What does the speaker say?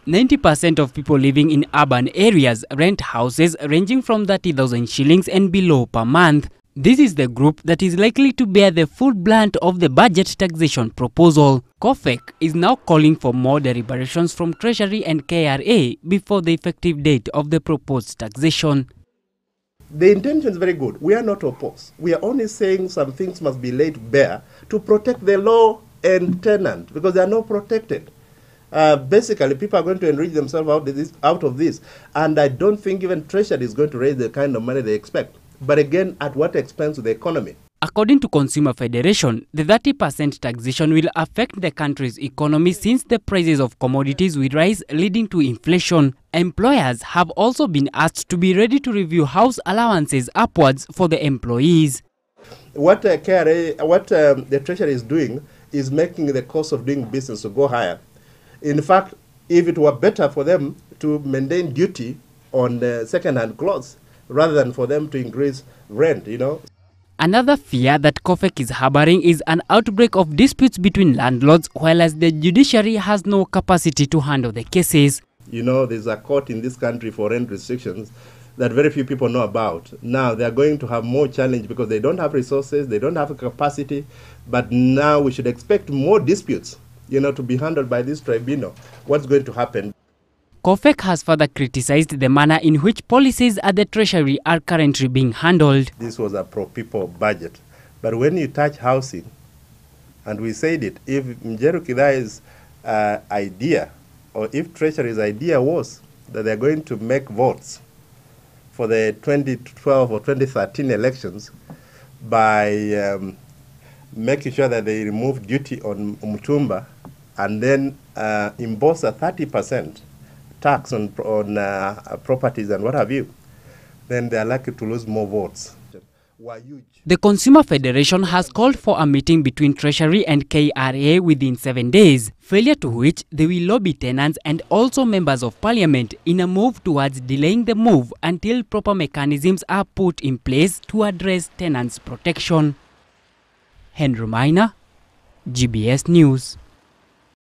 90% of people living in urban areas rent houses ranging from 30,000 shillings and below per month. This is the group that is likely to bear the full brunt of the budget taxation proposal. COFEC is now calling for more deliberations from Treasury and KRA before the effective date of the proposed taxation. The intention is very good. We are not opposed. We are only saying some things must be laid bare to protect the law and tenant because they are not protected. Basically, people are going to enrich themselves out of this. And I don't think even Treasury is going to raise the kind of money they expect. But again, at what expense to the economy? According to Consumer Federation, the 30% taxation will affect the country's economy since the prices of commodities will rise, leading to inflation. Employers have also been asked to be ready to review house allowances upwards for the employees. What the Treasury is doing is making the cost of doing business to go higher. In fact, if it were better for them to maintain duty on the second-hand clothes rather than for them to increase rent, Another fear that COFEC is harboring is an outbreak of disputes between landlords, whereas the judiciary has no capacity to handle the cases. There's a court in this country for rent restrictions that very few people know about. Now they are going to have more challenge because they don't have resources, they don't have a capacity, but now we should expect more disputes, to be handled by this tribunal. What's going to happen? COFEC has further criticized the manner in which policies at the Treasury are currently being handled. This was a pro-people budget. But when you touch housing, and we said it, if Njeru Kidai's idea, or if Treasury's idea was that they're going to make votes for the 2012 or 2013 elections by making sure that they remove duty on Mutumba and then impose a 30% tax on properties and what have you, then they are likely to lose more votes. The Consumer Federation has called for a meeting between Treasury and KRA within 7 days, failure to which they will lobby tenants and also members of parliament in a move towards delaying the move until proper mechanisms are put in place to address tenants' protection. Henry Minor, GBS News.